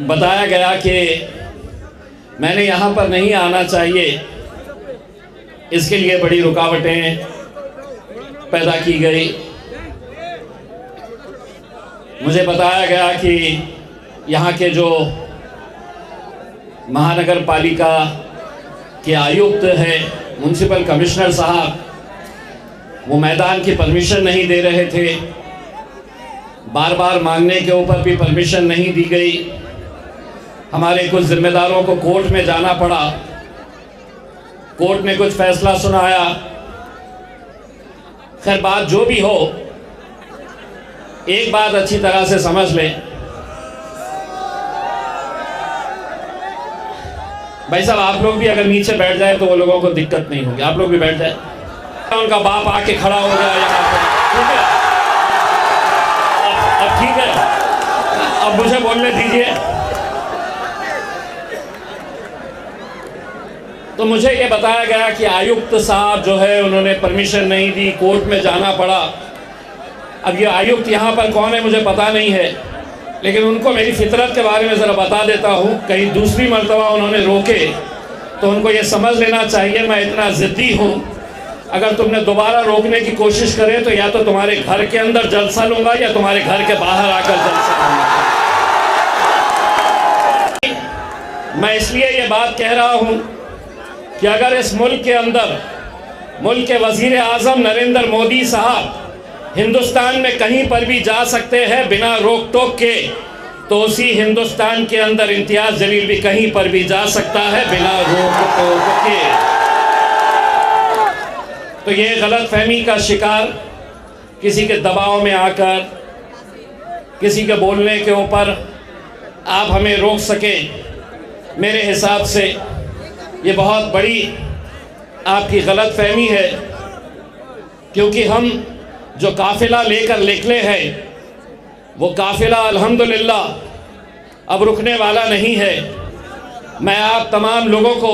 बताया गया कि मैंने यहाँ पर नहीं आना चाहिए, इसके लिए बड़ी रुकावटें पैदा की गई। मुझे बताया गया कि यहाँ के जो महानगर पालिका के आयुक्त हैं, म्युनिसिपल कमिश्नर साहब, वो मैदान की परमिशन नहीं दे रहे थे। बार बार मांगने के ऊपर भी परमिशन नहीं दी गई। हमारे कुछ जिम्मेदारों को कोर्ट में जाना पड़ा, कोर्ट ने कुछ फैसला सुनाया। खैर, बात जो भी हो, एक बात अच्छी तरह से समझ लें। भाई साहब, आप लोग भी अगर नीचे बैठ जाए तो वो लोगों को दिक्कत नहीं होगी। आप लोग भी बैठ जाए, उनका बाप आके खड़ा हो जाए यहाँ पर, ठीक है? अब ठीक है, अब मुझे बोलने दीजिए। तो मुझे ये बताया गया कि आयुक्त साहब जो है उन्होंने परमिशन नहीं दी, कोर्ट में जाना पड़ा। अब ये आयुक्त यहाँ पर कौन है मुझे पता नहीं है, लेकिन उनको मेरी फितरत के बारे में ज़रा बता देता हूँ। कहीं दूसरी मर्तबा उन्होंने रोके तो उनको ये समझ लेना चाहिए मैं इतना ज़िद्दी हूँ। अगर तुमने दोबारा रोकने की कोशिश करे तो या तो तुम्हारे घर के अंदर जलसा लूँगा या तुम्हारे घर के बाहर आकर जलसा लूँगा। मैं इसलिए ये बात कह रहा हूँ कि अगर इस मुल्क के अंदर मुल्क के वज़ीर आज़म नरेंद्र मोदी साहब हिंदुस्तान में कहीं पर भी जा सकते हैं बिना रोक टोक के, तो उसी हिंदुस्तान के अंदर इम्तियाज़ जलील भी कहीं पर भी जा सकता है बिना रोक टोक के। तो ये गलतफहमी का शिकार, किसी के दबाव में आकर, किसी के बोलने के ऊपर आप हमें रोक सके, मेरे हिसाब से ये बहुत बड़ी आपकी गलतफहमी है। क्योंकि हम जो काफ़िला लेकर निकले हैं वो काफ़िला अल्हम्दुलिल्लाह अब रुकने वाला नहीं है। मैं आप तमाम लोगों को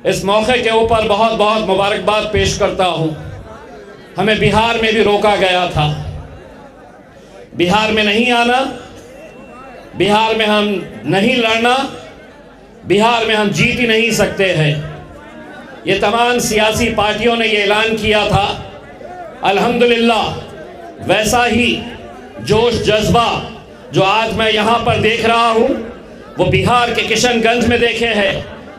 इस मौके के ऊपर बहुत बहुत मुबारकबाद पेश करता हूँ। हमें बिहार में भी रोका गया था, बिहार में नहीं आना, बिहार में हम नहीं लड़ना, बिहार में हम जीत ही नहीं सकते हैं। ये तमाम सियासी पार्टियों ने ये ऐलान किया था। अल्हम्दुलिल्लाह वैसा ही जोश जज्बा जो आज मैं यहाँ पर देख रहा हूँ वो बिहार के किशनगंज में देखे हैं,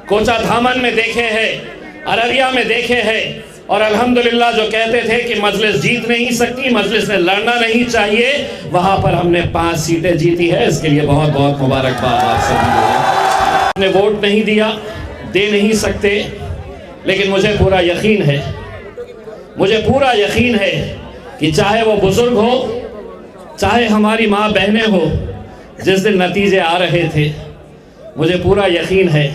कोचाधामन में देखे हैं, अररिया में देखे हैं। और अल्हम्दुलिल्लाह जो कहते थे कि मजलिस जीत नहीं सकती, मजलिस ने लड़ना नहीं चाहिए, वहाँ पर हमने 5 सीटें जीती है। इसके लिए बहुत बहुत मुबारकबाद आप सभी को। आपने वोट नहीं दिया, दे नहीं सकते, लेकिन मुझे पूरा यकीन है, मुझे पूरा यकीन है कि चाहे वो बुजुर्ग हो, चाहे हमारी माँ बहनें हो, जिस दिन नतीजे आ रहे थे मुझे पूरा यकीन है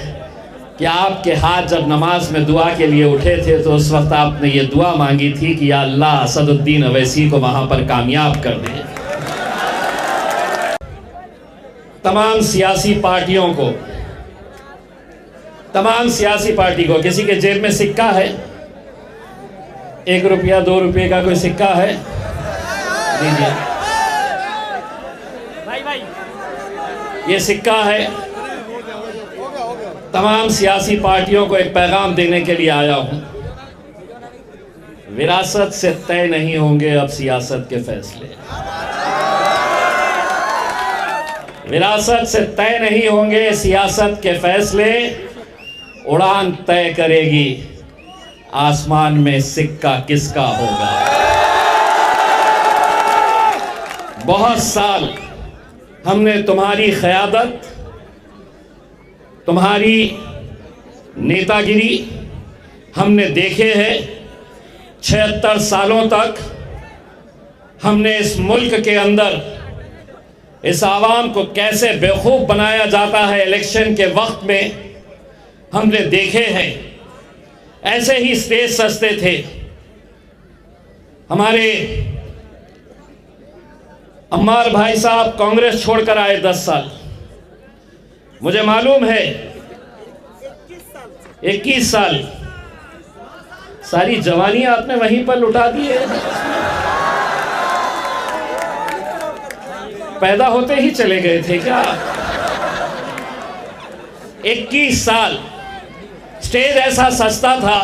कि आपके हाथ जब नमाज में दुआ के लिए उठे थे तो उस वक्त आपने ये दुआ मांगी थी कि या अल्लाह असदुद्दीन अवैसी को वहाँ पर कामयाब कर दे। तमाम सियासी पार्टियों को, तमाम सियासी पार्टी को, किसी के जेब में सिक्का है, 1 रुपया 2 रुपये का कोई सिक्का है, दीजिए। ये सिक्का है। तमाम सियासी पार्टियों को एक पैगाम देने के लिए आया हूँ। विरासत से तय नहीं होंगे अब सियासत के फैसले, विरासत से तय नहीं होंगे सियासत के फैसले। उड़ान तय करेगी आसमान में सिक्का किसका होगा। बहुत साल हमने तुम्हारी क़यादत, तुम्हारी नेतागिरी हमने देखे हैं। 76 सालों तक हमने इस मुल्क के अंदर इस आवाम को कैसे बेवकूफ़ बनाया जाता है इलेक्शन के वक्त में हमने देखे हैं। ऐसे ही स्टेज सस्ते थे। हमारे अम्मार भाई साहब कांग्रेस छोड़कर आए 10 साल, मुझे मालूम है 21 साल सारी जवानी आपने वहीं पर लुटा दी है। पैदा होते ही चले गए थे क्या? 21 साल स्टेज ऐसा सस्ता था।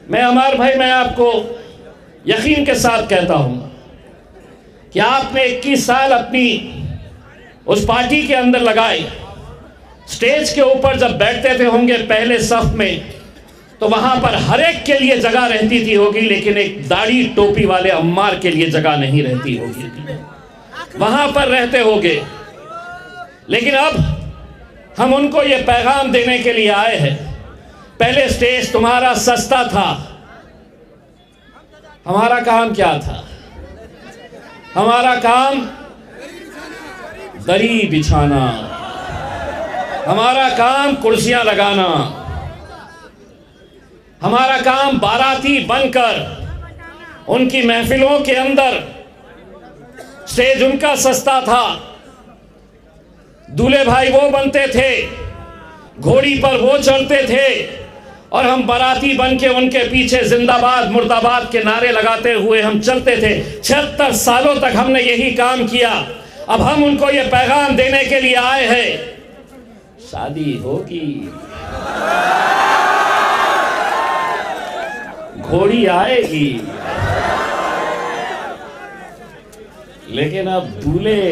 मैं अमर भाई, मैं आपको यकीन के साथ कहता हूं कि आपने 21 साल अपनी उस पार्टी के अंदर लगाए। स्टेज के ऊपर जब बैठते थे होंगे पहले सफ में, तो वहां पर हर एक के लिए जगह रहती थी होगी, लेकिन एक दाढ़ी टोपी वाले अम्मार के लिए जगह नहीं रहती होगी। वहां पर रहते होगे, लेकिन अब हम उनको ये पैगाम देने के लिए आए हैं। पहले स्टेज तुम्हारा सस्ता था। हमारा काम क्या था? हमारा काम दरी बिछाना, हमारा काम कुर्सियां लगाना, हमारा काम बाराती बनकर उनकी महफिलों के अंदर। स्टेज उनका सस्ता था, दूल्हे भाई वो बनते थे, घोड़ी पर वो चढ़ते थे, और हम बाराती बन के उनके पीछे जिंदाबाद मुर्दाबाद के नारे लगाते हुए हम चलते थे। 76 सालों तक हमने यही काम किया। अब हम उनको ये पैगाम देने के लिए आए हैं, शादी होगी, घोड़ी आएगी, लेकिन अब दूल्हे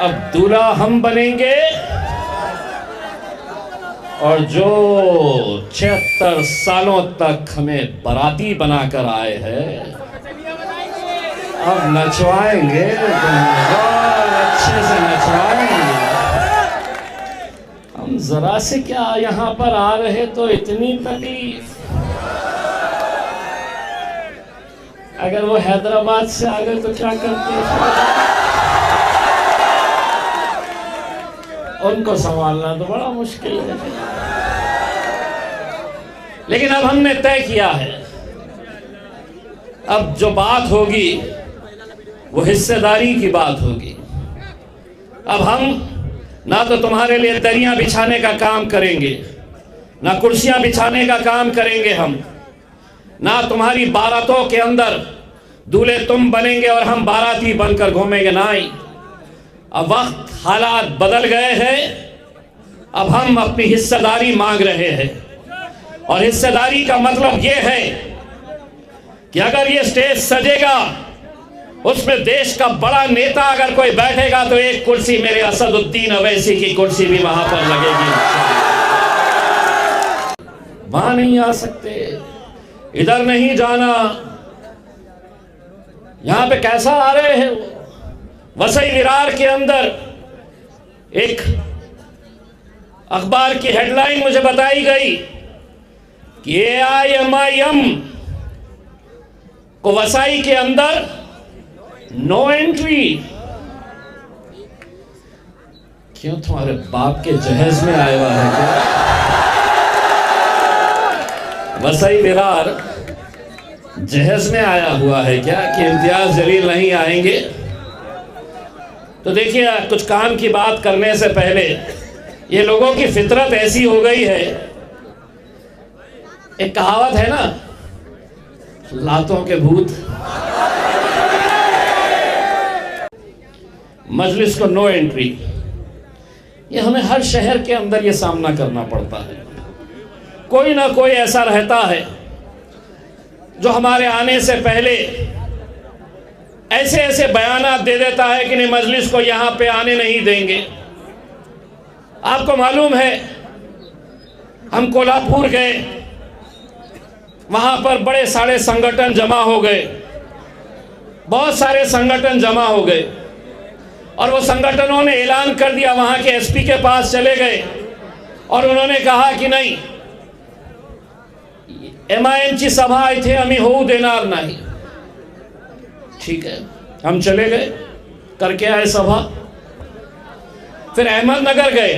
अब दूल्हा हम बनेंगे, और जो 76 सालों तक हमें बाराती बनाकर आए हैं, अब नचवाएंगे, बहुत अच्छे से नचवाएंगे। हम जरा से क्या यहाँ पर आ रहे तो इतनी तकलीफ, अगर वो हैदराबाद से आ गए तो क्या करते? उनको संभालना तो बड़ा मुश्किल है। लेकिन अब हमने तय किया है, अब जो बात होगी वो हिस्सेदारी की बात होगी। अब हम ना तो तुम्हारे लिए दरियां बिछाने का काम करेंगे, ना कुर्सियां बिछाने का काम करेंगे हम, ना तुम्हारी बारातों के अंदर दूल्हे तुम बनेंगे और हम बाराती बनकर घूमेंगे। नहीं, अब वक्त हालात बदल गए हैं। अब हम अपनी हिस्सेदारी मांग रहे हैं, और हिस्सेदारी का मतलब यह है कि अगर ये स्टेज सजेगा, उसमें देश का बड़ा नेता अगर कोई बैठेगा, तो एक कुर्सी मेरे असदुद्दीन अवैसी की कुर्सी भी वहां पर लगेगी। वहां नहीं आ सकते, इधर नहीं जाना। यहां पे कैसा आ रहे हैं? वसई विरार के अंदर एक अखबार की हेडलाइन मुझे बताई गई कि AIMIM को वसई के अंदर नो एंट्री। क्यों, तुम्हारे बाप के जहेज में आया हुआ है क्या? वसई विरार जहेज में आया हुआ है क्या कि इम्तियाज जलील नहीं आएंगे? तो देखिए, कुछ काम की बात करने से पहले, ये लोगों की फितरत ऐसी हो गई है। एक कहावत है ना, लातों के भूत। मजलिस को नो एंट्री, ये हमें हर शहर के अंदर ये सामना करना पड़ता है। कोई ना कोई ऐसा रहता है जो हमारे आने से पहले ऐसे ऐसे बयानात दे देता है कि नहीं, मजलिस को यहाँ पे आने नहीं देंगे। आपको मालूम है, हम कोल्हापुर गए, वहाँ पर बड़े सारे संगठन जमा हो गए, बहुत सारे संगठन जमा हो गए, और वो संगठनों ने ऐलान कर दिया, वहाँ के SP के पास चले गए और उन्होंने कहा कि नहीं, MIM ची सभा इथे आम्ही होऊ देणार नाही। ठीक है, हम चले गए, करके आए सभा। फिर अहमदनगर गए।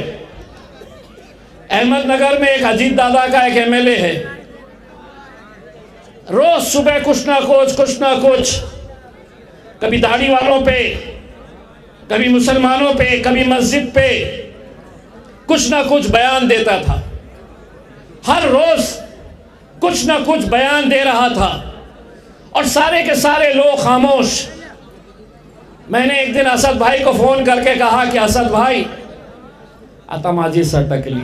अहमदनगर में एक अजीत दादा का एक MLA है, रोज सुबह कुछ ना कुछ, कभी दाढ़ी वालों पे, कभी मुसलमानों पे, कभी मस्जिद पे कुछ ना कुछ बयान देता था। हर रोज कुछ ना कुछ बयान दे रहा था, और और सारे के सारे लोग खामोश। मैंने एक दिन असद भाई को फोन करके कहा कि असद भाई आता माझी सटकली।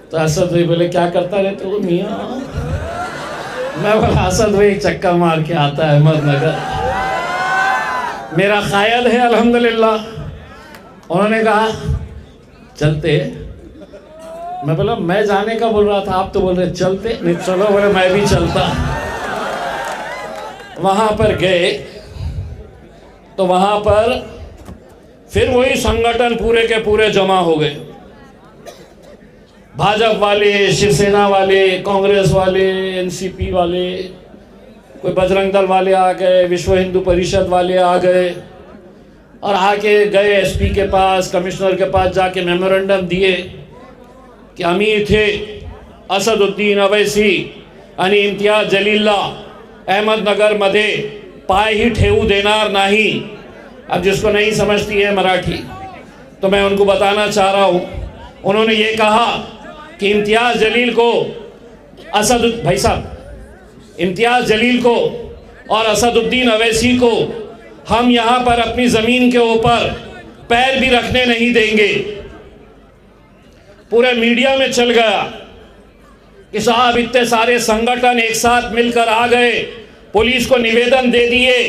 तो असद भाई बोले क्या करता रहते हो मियां? मैं बोला असद भाई चक्का मार के आता है अहमदनगर, मेरा ख्याल है अल्हम्दुलिल्लाह। उन्होंने कहा चलते। मैं बोला मैं जाने का बोल रहा था, आप तो बोल रहे चलते। नहीं चलो, बोले मैं भी चलता। वहां पर गए तो वहां पर फिर वही संगठन पूरे के पूरे जमा हो गए। भाजपा वाले, शिवसेना वाले, कांग्रेस वाले, एनसीपी वाले, कोई बजरंग दल वाले आ गए, विश्व हिंदू परिषद वाले आ गए और आके गए एसपी के पास, कमिश्नर के पास जाके मेमोरेंडम दिए कि अमीर थे असदुद्दीन अवैसी आणि इम्तियाज जलीलला अहमदनगर मध्ये पाय ही ठेवू देणार नहीं। अब जिसको नहीं समझती है मराठी तो मैं उनको बताना चाह रहा हूँ। उन्होंने ये कहा कि इम्तियाज जलील को भाई साहब इम्तियाज जलील को और असदुद्दीन अवैसी को हम यहाँ पर अपनी ज़मीन के ऊपर पैर भी रखने नहीं देंगे। पूरे मीडिया में चल गया कि साहब इतने सारे संगठन एक साथ मिलकर आ गए, पुलिस को निवेदन दे दिए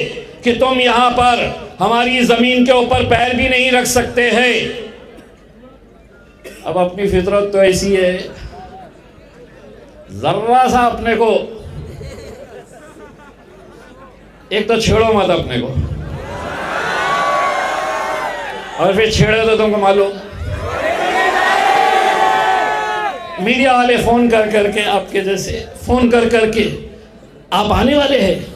कि तुम यहाँ पर हमारी ज़मीन के ऊपर पैर भी नहीं रख सकते हैं। अब अपनी फितरत तो ऐसी है, जर्रा सा अपने को एक तो छेड़ो मत अपने को, और फिर छेड़े तो तुमको मालूम मीडिया वाले फोन कर करके, आपके जैसे फोन कर करके आप आने वाले हैं,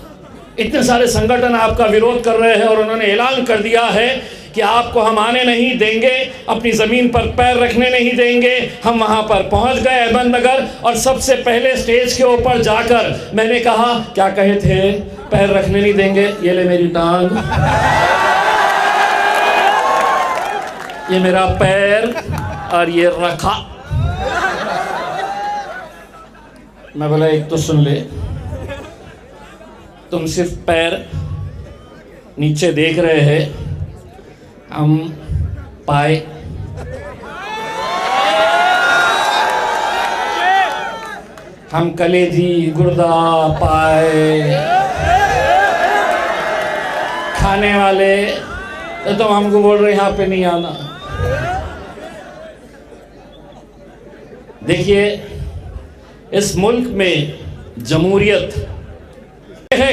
इतने सारे संगठन आपका विरोध कर रहे हैं और उन्होंने ऐलान कर दिया है कि आपको हम आने नहीं देंगे, अपनी ज़मीन पर पैर रखने नहीं देंगे। हम वहाँ पर पहुँच गए अहमदनगर और सबसे पहले स्टेज के ऊपर जाकर मैंने कहा क्या कहे थे, पैर रखने नहीं देंगे, ये ले मेरी टांग, ये मेरा पैर और ये रखा। मैं बोला एक तो सुन ले, तुम सिर्फ पैर नीचे देख रहे हैं, हम पाए हम कलेजी गुर्दा पाए खाने वाले, तो तुम हमको बोल रहे यहाँ पे नहीं आना। देखिए इस मुल्क में जमहूरियत है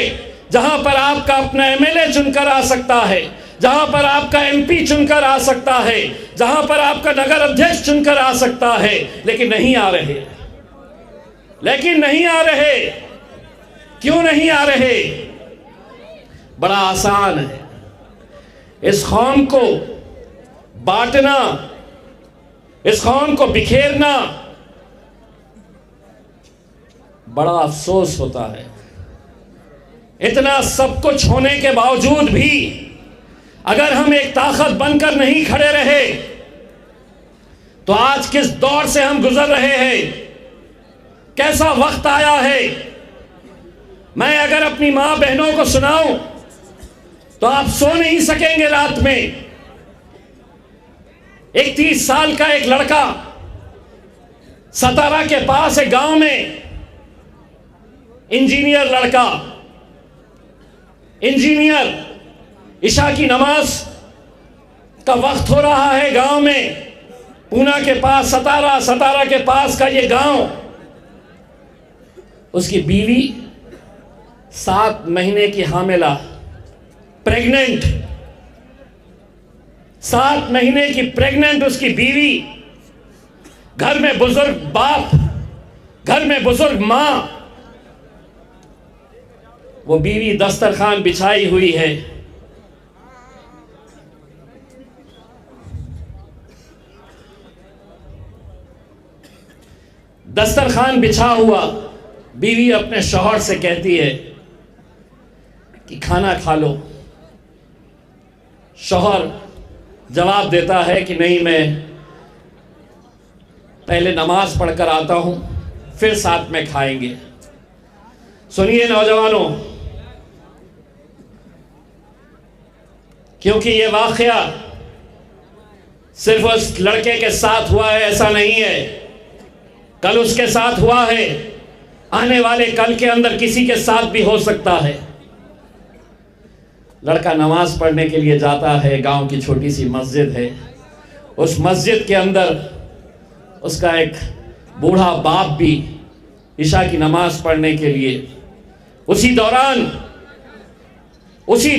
जहां पर आपका अपना एमएलए चुनकर आ सकता है, जहां पर आपका एमपी चुनकर आ सकता है, जहां पर आपका नगर अध्यक्ष चुनकर आ सकता है, लेकिन नहीं आ रहे। क्यों नहीं आ रहे? बड़ा आसान है, इस कौम को बांटना, इस कौम को बिखेरना बड़ा अफसोस होता है। इतना सब कुछ होने के बावजूद भी अगर हम एक ताकत बनकर नहीं खड़े रहे तो आज किस दौर से हम गुजर रहे हैं, कैसा वक्त आया है। मैं अगर अपनी मां बहनों को सुनाऊं तो आप सो नहीं सकेंगे रात में। 31 साल का एक लड़का सतारा के पास एक गांव में, इंजीनियर लड़का, इंजीनियर, इशा की नमाज का वक्त हो रहा है गांव में, पूना के पास सतारा के पास का ये गांव। उसकी बीवी 7 महीने की हामिला, प्रेग्नेंट, 7 महीने की प्रेग्नेंट उसकी बीवी, घर में बुजुर्ग बाप, घर में बुजुर्ग मां, वो बीवी दस्तरखान बिछाई हुई है। दस्तरखान बिछा हुआ, बीवी अपने शौहर से कहती है कि खाना खा लो। शौहर जवाब देता है कि नहीं, मैं पहले नमाज पढ़कर आता हूं, फिर साथ में खाएंगे। सुनिए नौजवानों, क्योंकि ये वाकया सिर्फ उस लड़के के साथ हुआ है ऐसा नहीं है, कल उसके साथ हुआ है, आने वाले कल के अंदर किसी के साथ भी हो सकता है। लड़का नमाज पढ़ने के लिए जाता है, गांव की छोटी सी मस्जिद है, उस मस्जिद के अंदर उसका एक बूढ़ा बाप भी ईशा की नमाज पढ़ने के लिए, उसी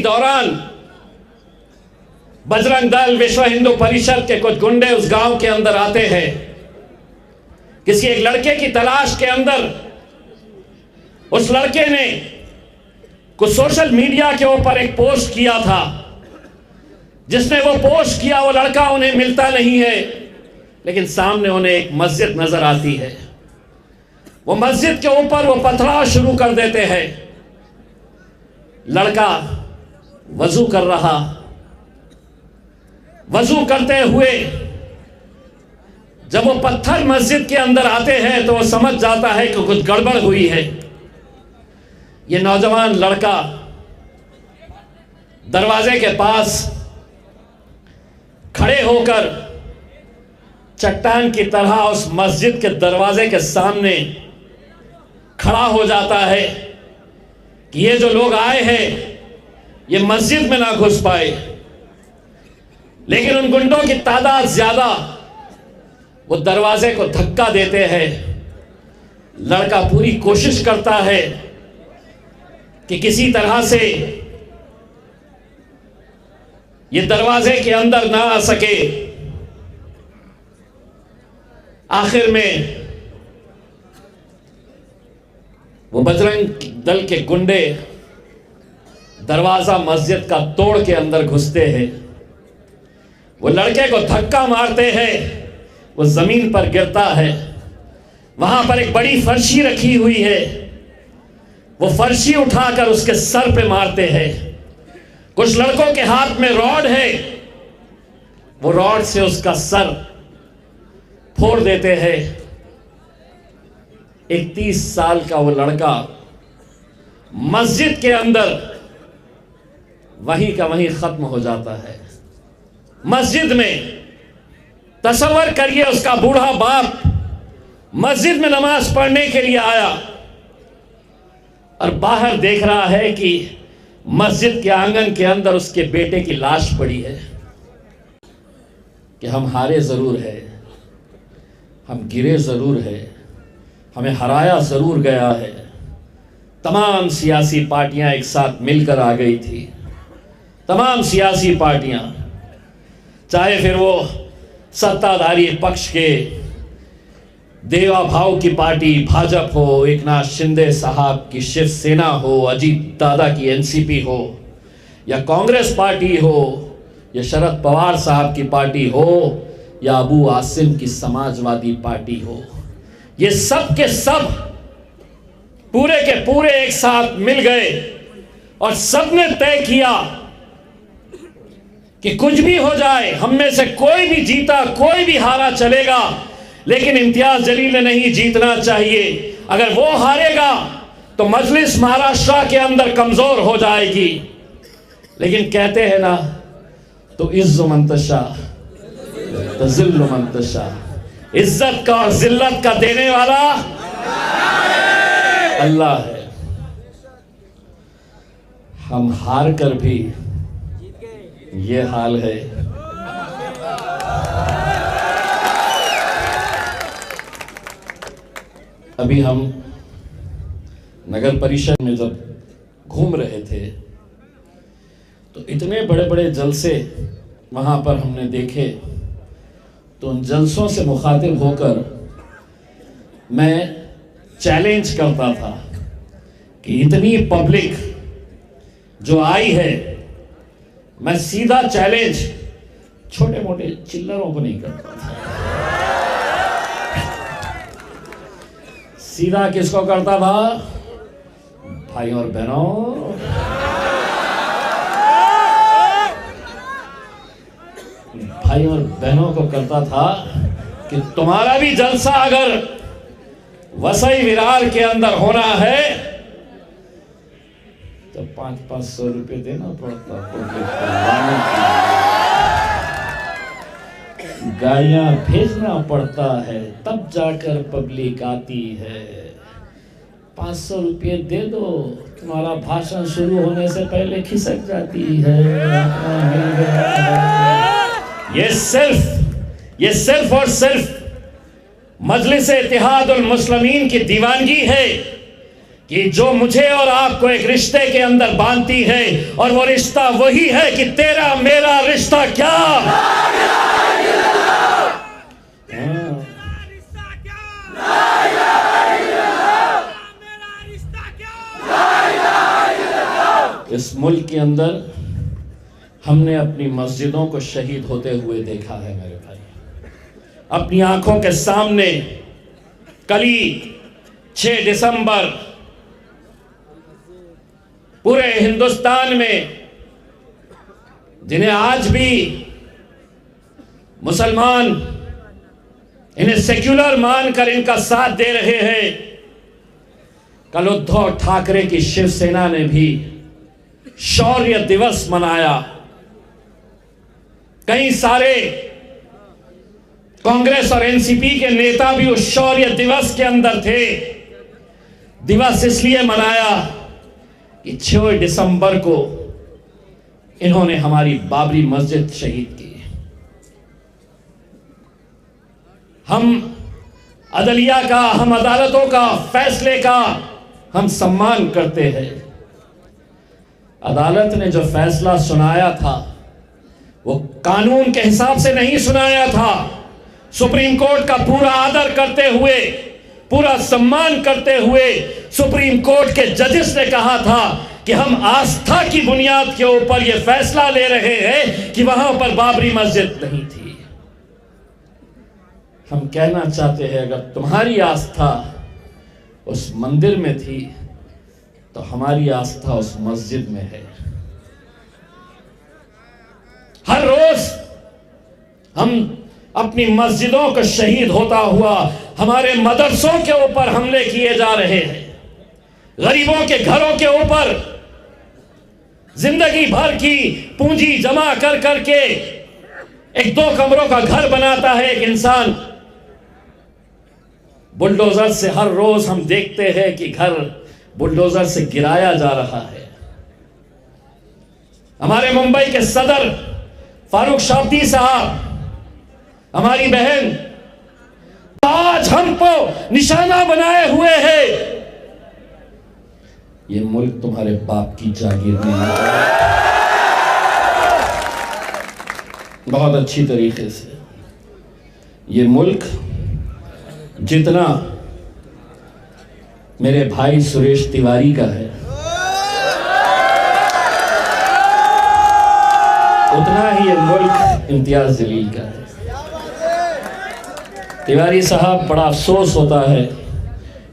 दौरान बजरंग दल विश्व हिंदू परिषद के कुछ गुंडे उस गांव के अंदर आते हैं, किसी एक लड़के की तलाश के अंदर। उस लड़के ने कुछ सोशल मीडिया के ऊपर एक पोस्ट किया था, जिसने वो पोस्ट किया वो लड़का उन्हें मिलता नहीं है, लेकिन सामने उन्हें एक मस्जिद नजर आती है। वो मस्जिद के ऊपर वो पथराव शुरू कर देते हैं। लड़का वजू कर रहा, वजू करते हुए जब वो पत्थर मस्जिद के अंदर आते हैं तो वो समझ जाता है कि कुछ गड़बड़ हुई है। ये नौजवान लड़का दरवाजे के पास खड़े होकर चट्टान की तरह उस मस्जिद के दरवाजे के सामने खड़ा हो जाता है कि ये जो लोग आए हैं ये मस्जिद में ना घुस पाए। लेकिन उन गुंडों की तादाद ज्यादा, वो दरवाजे को धक्का देते हैं। लड़का पूरी कोशिश करता है कि किसी तरह से ये दरवाजे के अंदर ना आ सके। आखिर में वो बजरंग दल के गुंडे दरवाजा मस्जिद का तोड़ के अंदर घुसते हैं। वो लड़के को धक्का मारते हैं, वो जमीन पर गिरता है। वहां पर एक बड़ी फर्शी रखी हुई है, वो फर्शी उठाकर उसके सर पे मारते हैं। कुछ लड़कों के हाथ में रॉड है, वो रॉड से उसका सर फोड़ देते हैं। 31 साल का वो लड़का मस्जिद के अंदर वहीं का वहीं खत्म हो जाता है। मस्जिद में तसव्वुर करिए, उसका बूढ़ा बाप मस्जिद में नमाज पढ़ने के लिए आया और बाहर देख रहा है कि मस्जिद के आंगन के अंदर उसके बेटे की लाश पड़ी है। कि हम हारे जरूर है, हम गिरे जरूर है, हमें हराया जरूर गया है। तमाम सियासी पार्टियां एक साथ मिलकर आ गई थी, तमाम सियासी पार्टियां, चाहे फिर वो सत्ताधारी पक्ष के देवा भाव की पार्टी भाजपा हो, एकनाथ शिंदे साहब की शिवसेना हो, अजीत दादा की एनसीपी हो, या कांग्रेस पार्टी हो, या शरद पवार साहब की पार्टी हो, या अबू आसिम की समाजवादी पार्टी हो। ये सब के सब पूरे के पूरे एक साथ मिल गए और सबने तय किया कि कुछ भी हो जाए, हम में से कोई भी जीता कोई भी हारा चलेगा, लेकिन इम्तियाज जलील ने नहीं जीतना चाहिए। अगर वो हारेगा तो मजलिस महाराष्ट्र के अंदर कमजोर हो जाएगी। लेकिन कहते हैं ना, तो इज्जो मंतशा तो जिल्लो मंतशा, इज्जत का और जिल्लत का देने वाला अल्लाह है। हम हार कर भी ये हाल है। अभी हम नगर परिषद में जब घूम रहे थे तो इतने बड़े बड़े जलसे वहां पर हमने देखे, तो उन जलसों से मुखातिब होकर मैं चैलेंज करता था कि इतनी पब्लिक जो आई है, मैं सीधा चैलेंज छोटे मोटे चिल्लरों को नहीं करता था, सीधा किसको करता था? भाई और बहनों, भाई और बहनों को करता था कि तुम्हारा भी जलसा अगर वसई विरार के अंदर होना है तो 500-500 रुपये देना पड़ता, गाड़ियां भेजना पड़ता है, तब जाकर पब्लिक आती है। 500 रुपये दे दो, तुम्हारा भाषण शुरू होने से पहले खिसक जाती है। ये सिर्फ और सिर्फ मजलिस इत्तेहादुल मुस्लिमीन की दीवानगी है कि जो मुझे और आपको एक रिश्ते के अंदर बांधती है, और वो रिश्ता वही है कि तेरा मेरा रिश्ता क्या, इस मुल्क के अंदर हमने अपनी मस्जिदों को शहीद होते हुए देखा है मेरे भाई, अपनी आंखों के सामने। कल ही 6 दिसंबर पूरे हिंदुस्तान में, जिन्हें आज भी मुसलमान इन्हें सेक्युलर मानकर इनका साथ दे रहे हैं, कल उद्धव ठाकरे की शिवसेना ने भी शौर्य दिवस मनाया। कई सारे कांग्रेस और एनसीपी के नेता भी उस शौर्य दिवस के अंदर थे। दिवस इसलिए मनाया कि 6 दिसंबर को इन्होंने हमारी बाबरी मस्जिद शहीद की। हम अदलिया का, हम अदालतों का, फैसले का हम सम्मान करते हैं। अदालत ने जो फैसला सुनाया था वो कानून के हिसाब से नहीं सुनाया था। सुप्रीम कोर्ट का पूरा आदर करते हुए, पूरा सम्मान करते हुए सुप्रीम कोर्ट के जजेस ने कहा था कि हम आस्था की बुनियाद के ऊपर यह फैसला ले रहे हैं कि वहां पर बाबरी मस्जिद नहीं थी। हम कहना चाहते हैं, अगर तुम्हारी आस्था उस मंदिर में थी तो हमारी आस्था उस मस्जिद में है। हर रोज हम अपनी मस्जिदों को शहीद होता हुआ, हमारे मदरसों के ऊपर हमले किए जा रहे हैं, गरीबों के घरों के ऊपर जिंदगी भर की पूंजी जमा कर करके 1-2 कमरों का घर बनाता है एक इंसान, बुलडोजर से हर रोज हम देखते हैं कि घर बुलडोजर से गिराया जा रहा है। हमारे मुंबई के सदर फारूक शाब्दी साहब, हमारी बहन, आज हमको निशाना बनाए हुए है। ये मुल्क तुम्हारे बाप की जागीर नहीं है। बहुत अच्छी तरीके से ये मुल्क जितना मेरे भाई सुरेश तिवारी का है, उतना ही ये मुल्क इम्तियाज जलील का है। तिवारी साहब, बड़ा अफसोस होता है,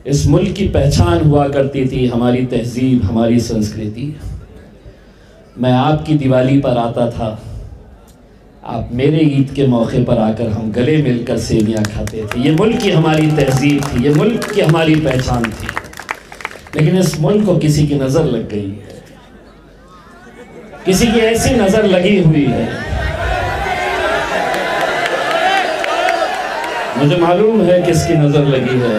इस मुल्क की पहचान हुआ करती थी हमारी तहजीब, हमारी संस्कृति। मैं आपकी दिवाली पर आता था, आप मेरे ईद के मौके पर आकर हम गले मिलकर सेवियां खाते थे। ये मुल्क की हमारी तहजीब थी, ये मुल्क की हमारी पहचान थी। लेकिन इस मुल्क को किसी की नजर लग गई है, किसी की ऐसी नजर लगी हुई है, मुझे मालूम है किसकी नजर लगी है।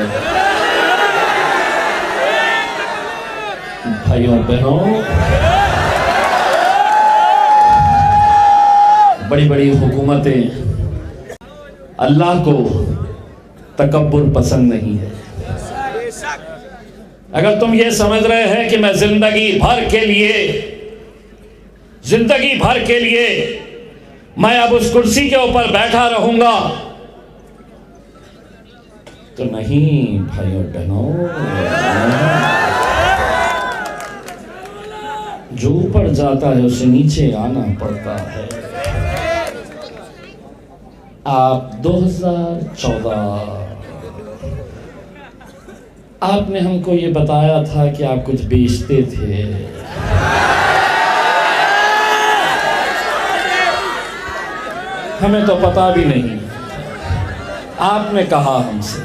भाइयों बहनों, बड़ी बड़ी हुकूमतें, अल्लाह को तकब्बुर पसंद नहीं है। अगर तुम ये समझ रहे हैं कि मैं जिंदगी भर के लिए मैं अब उस कुर्सी के ऊपर बैठा रहूंगा, तो नहीं भाइयों बहनों, जो ऊपर जाता है उसे नीचे आना पड़ता है। आप 2014 आपने हमको ये बताया था कि आप कुछ बेचते थे। हमें तो पता भी नहीं, आपने कहा हमसे।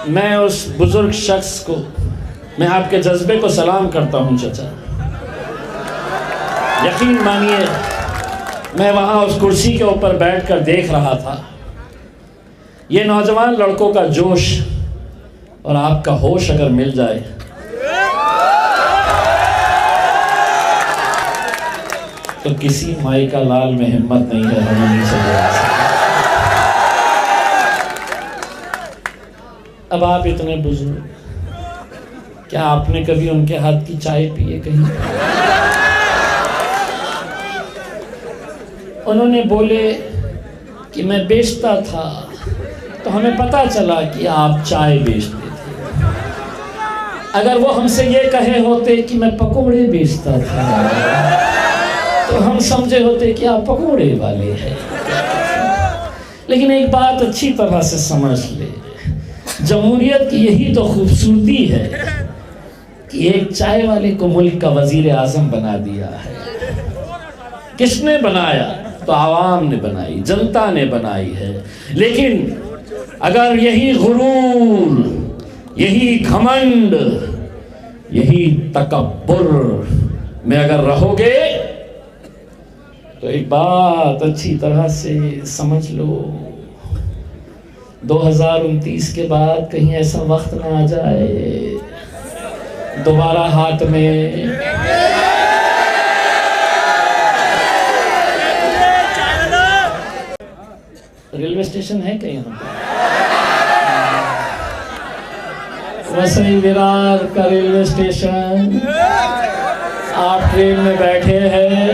मैं उस बुजुर्ग शख्स को, मैं आपके जज्बे को सलाम करता हूँ चचा। यकीन मानिए, मैं वहाँ उस कुर्सी के ऊपर बैठकर देख रहा था ये नौजवान लड़कों का जोश और आपका होश अगर मिल जाए तो किसी माई का लाल में हिम्मत नहीं है हमें नीचे गिरा सकता। अब आप इतने बुजुर्ग, क्या आपने कभी उनके हाथ की चाय पी है कहीं? उन्होंने बोले कि मैं बेचता था, तो हमें पता चला कि आप चाय बेचते थे। अगर वो हमसे ये कहे होते कि मैं पकोड़े बेचता था, तो हम समझे होते कि आप पकोड़े वाले हैं। लेकिन एक बात अच्छी तरह से समझ ले, जमहूरियत की यही तो खूबसूरती है कि एक चाय वाले को मुल्क का वजीर आजम बना दिया है। किसने बनाया? तो आवाम ने बनाई, जनता ने बनाई है। लेकिन अगर यही गुरूर, यही घमंड, यही तकब्बुर में अगर रहोगे तो एक बात अच्छी तरह से समझ लो, 2029 के बाद कहीं ऐसा वक्त ना आ जाए दोबारा हाथ में रेलवे स्टेशन है कहीं यहाँ पे? वसई विरार का रेलवे स्टेशन। आप ट्रेन में बैठे हैं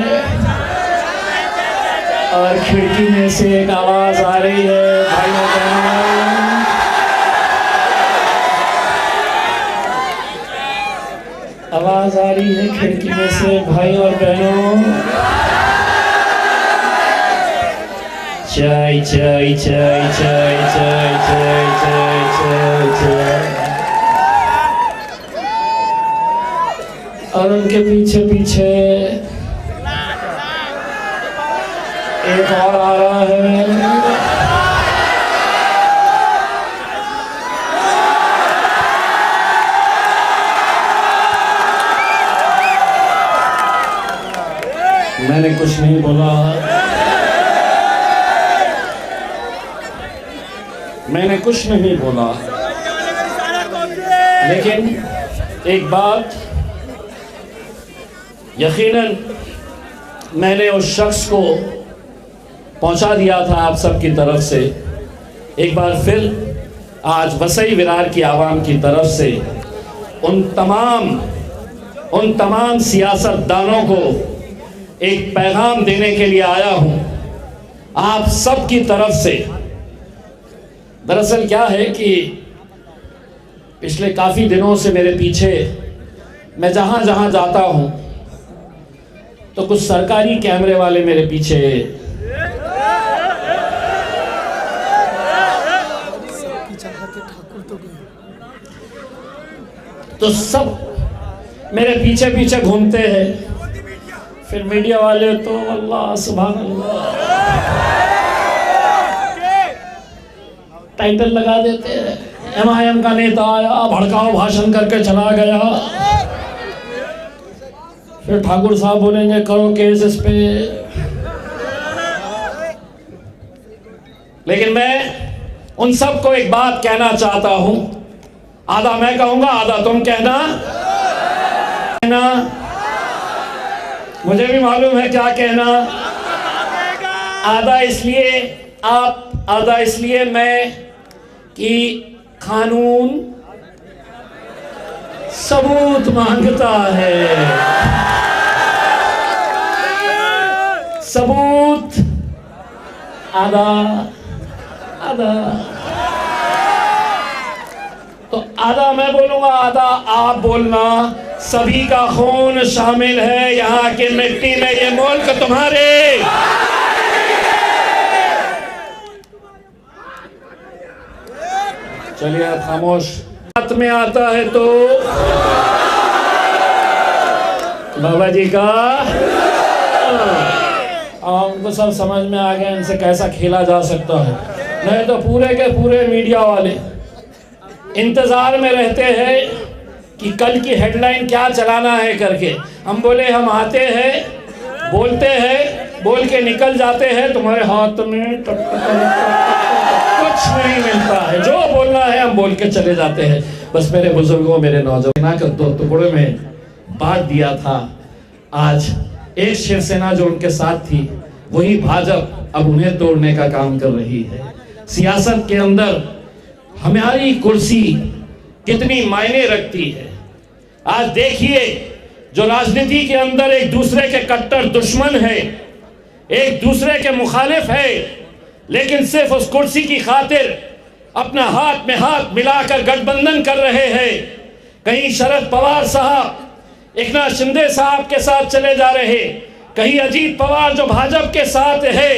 और खिड़की में से एक आवाज आ रही है, भाइयों बहनों, आवाज आ रही है खिड़की में से, भाई और बहनों, चाय चाय चाय चाय चाय चाय चाय चाय चाय। और उनके पीछे पीछे एक और आ रहा है। मैंने कुछ नहीं बोला, मैंने कुछ नहीं बोला, लेकिन एक बात यकीनन मैंने उस शख्स को पहुंचा दिया था आप सब की तरफ से। एक बार फिर आज वसई विरार की आवाम की तरफ से उन तमाम सियासतदानों को एक पैगाम देने के लिए आया हूं आप सब की तरफ से। दरअसल क्या है कि पिछले काफ़ी दिनों से मेरे पीछे मैं जहाँ जहाँ जाता हूँ तो कुछ सरकारी कैमरे वाले मेरे पीछे तो सब मेरे पीछे पीछे घूमते हैं। फिर मीडिया वाले तो अल्लाह सुभान अल्लाह टाइटल लगा देते हैं, MIM का नेता आया, भड़काऊ भाषण करके चला गया। फिर ठाकुर साहब बोलेंगे करो केस इस पे। लेकिन मैं उन सबको एक बात कहना चाहता हूं, आधा मैं कहूंगा आधा तुम कहना। मुझे भी मालूम है क्या कहना। आधा इसलिए आप, आधा इसलिए मैं कि कानून सबूत मांगता है। सबूत आधा आधा, तो आधा मैं बोलूंगा आधा आप बोलना। सभी का खून शामिल है यहाँ की मिट्टी में, ये मुल्क तुम्हारे। चलिए आप खामोश। बात में आता है तो बाबा जी का हमको सब समझ में आ गया इनसे कैसा खेला जा सकता है। नहीं तो पूरे के पूरे मीडिया वाले इंतज़ार में रहते हैं कि कल की हेडलाइन क्या चलाना है करके। हम बोले हम आते हैं, बोलते हैं, बोल के निकल जाते हैं, तुम्हारे हाथ में कुछ नहीं मिलता है। जो बोलना है हम बोल के चले जाते हैं। बस मेरे बुजुर्गों, मेरे नौजवानों को दो टुकड़ों में बांट दिया था। आज एक शिवसेना जो उनके साथ थी, वही भाजपा अब उन्हें तोड़ने का काम कर रही है। सियासत के अंदर हमारी कुर्सी कितनी मायने रखती है। आज देखिए, जो राजनीति के अंदर एक दूसरे के कट्टर दुश्मन है, एक दूसरे के मुखालिफ है, लेकिन सिर्फ उस कुर्सी की खातिर अपना हाथ में हाथ मिलाकर गठबंधन कर रहे हैं। कहीं शरद पवार साहब एकनाथ शिंदे साहब के साथ चले जा रहे, कहीं अजीत पवार जो भाजपा के साथ है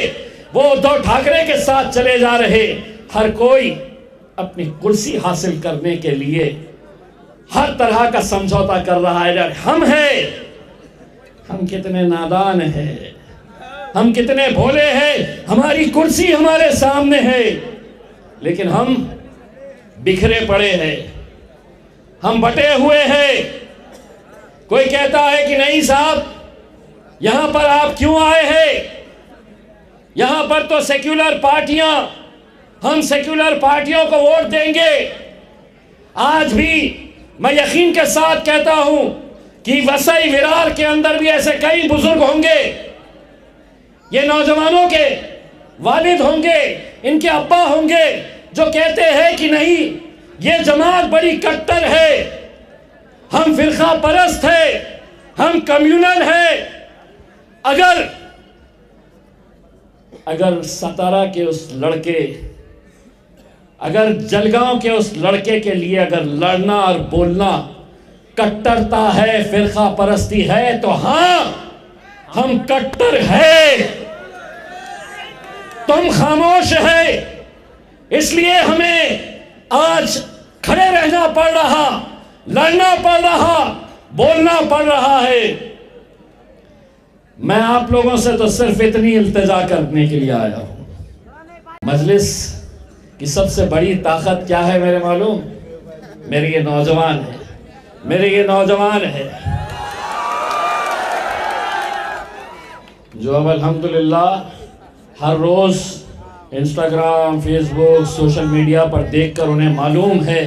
वो उद्धव ठाकरे के साथ चले जा रहे। हर कोई अपनी कुर्सी हासिल करने के लिए हर तरह का समझौता कर रहा है। हम कितने नादान हैं, हम कितने भोले हैं। हमारी कुर्सी हमारे सामने है, लेकिन हम बिखरे पड़े हैं, हम बटे हुए हैं। कोई कहता है कि नहीं साहब, यहां पर आप क्यों आए हैं? यहां पर तो सेक्युलर पार्टियां, हम सेक्युलर पार्टियों को वोट देंगे। आज भी मैं यकीन के साथ कहता हूं कि वसई विरार के अंदर भी ऐसे कई बुजुर्ग होंगे, ये नौजवानों के वालिद होंगे, इनके अब्बा होंगे, जो कहते हैं कि नहीं, ये जमात बड़ी कट्टर है, हम फिरका परस्त है, हम कम्युनल है। अगर सतारा के उस लड़के, अगर जलगांव के उस लड़के के लिए अगर लड़ना और बोलना कट्टरता है, फिरका परस्ती है, तो हां, हम कट्टर है। तुम खामोश है, इसलिए हमें आज खड़े रहना पड़ रहा, लड़ना पड़ रहा, बोलना पड़ रहा है। मैं आप लोगों से तो सिर्फ इतनी इल्तिजा करने के लिए आया हूं। मजलिस की सबसे बड़ी ताकत क्या है मेरे मालूम? मेरे ये नौजवान है, मेरे ये नौजवान है जो अब अल्हम्दुलिल्लाह हर रोज इंस्टाग्राम, फेसबुक, सोशल मीडिया पर देखकर उन्हें मालूम है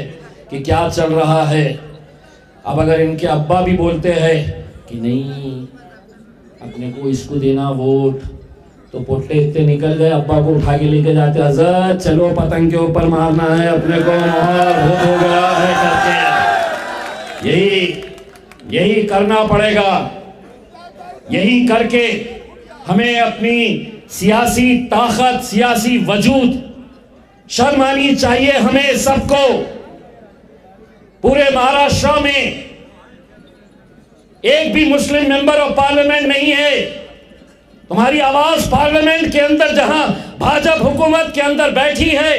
कि क्या चल रहा है। अब अगर इनके अब्बा भी बोलते हैं कि नहीं, अपने को इसको देना वोट, तो पोटे इतने निकल गए, अब्बा को उठा के लेके जाते, हज़रत चलो पतंग के ऊपर मारना है, अपने को मोहर हो गया है करके। यही करना पड़ेगा। यही करके हमें अपनी सियासी ताकत, सियासी वजूद शर्म आनी चाहिए हमें सबको। पूरे महाराष्ट्र में एक भी मुस्लिम मेंबर ऑफ पार्लियामेंट नहीं है। तुम्हारी आवाज पार्लियामेंट के अंदर, जहां भाजपा हुकूमत के अंदर बैठी है,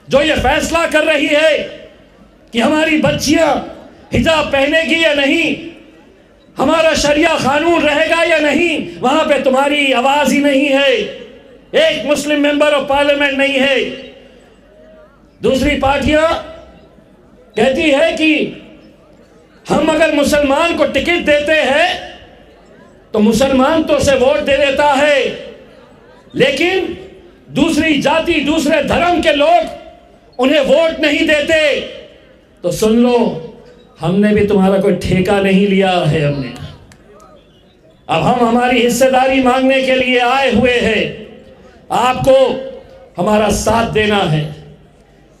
जो ये फैसला कर रही है कि हमारी बच्चियां हिजाब पहनेगी या नहीं, हमारा शरिया कानून रहेगा या नहीं, वहां पे तुम्हारी आवाज ही नहीं है। एक मुस्लिम मेंबर ऑफ पार्लियामेंट नहीं है। दूसरी पार्टियां कहती है कि हम अगर मुसलमान को टिकट देते हैं तो मुसलमान तो उसे वोट दे देता है, लेकिन दूसरी जाति, दूसरे धर्म के लोग उन्हें वोट नहीं देते। तो सुन लो, हमने भी तुम्हारा कोई ठेका नहीं लिया है। अब हम हमारी हिस्सेदारी मांगने के लिए आए हुए हैं। आपको हमारा साथ देना है।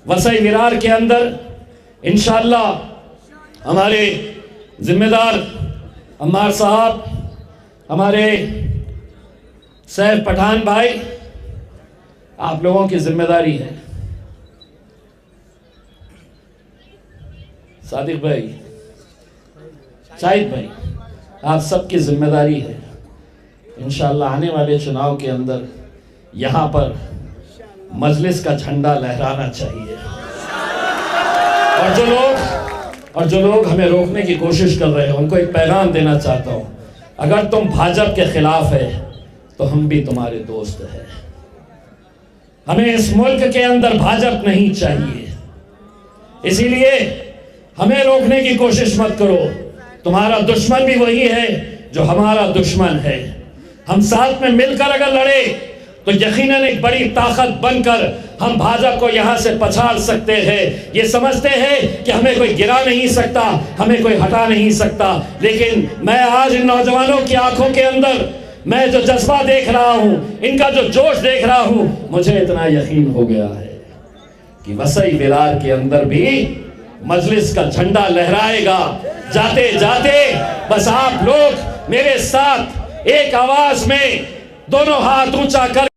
वसई विरार के अंदर इंशाअल्लाह हमारे जिम्मेदार अम्मार साहब, हमारे सैफ पठान भाई, आप लोगों की जिम्मेदारी है। सादिक भाई, शाहिद भाई, आप सबकी जिम्मेदारी है। इंशाअल्लाह आने वाले चुनाव के अंदर यहाँ पर मजलिस का झंडा लहराना चाहिए। और जो लोग हमें रोकने की कोशिश कर रहे हैं, उनको एक पैगाम देना चाहता हूँ। अगर तुम भाजपा के खिलाफ है तो हम भी तुम्हारे दोस्त हैं। हमें इस मुल्क के अंदर भाजपा नहीं चाहिए। इसीलिए हमें रोकने की कोशिश मत करो। तुम्हारा दुश्मन भी वही है जो हमारा दुश्मन है। हम साथ में मिलकर अगर लड़े तो यकीनन एक बड़ी ताकत बनकर हम भाजपा को यहां से पछाड़ सकते हैं। ये समझते हैं कि हमें कोई गिरा नहीं सकता, हमें कोई हटा नहीं सकता। लेकिन मैं आज इन नौजवानों की आंखों के अंदर मैं जो जज्बा देख रहा हूं, इनका जो जोश देख रहा हूं, मुझे इतना यकीन हो गया है कि वसई विरार के अंदर भी मजलिस का झंडा लहराएगा। जाते जाते बस आप लोग मेरे साथ एक आवाज में दोनों हाथ ऊंचा कर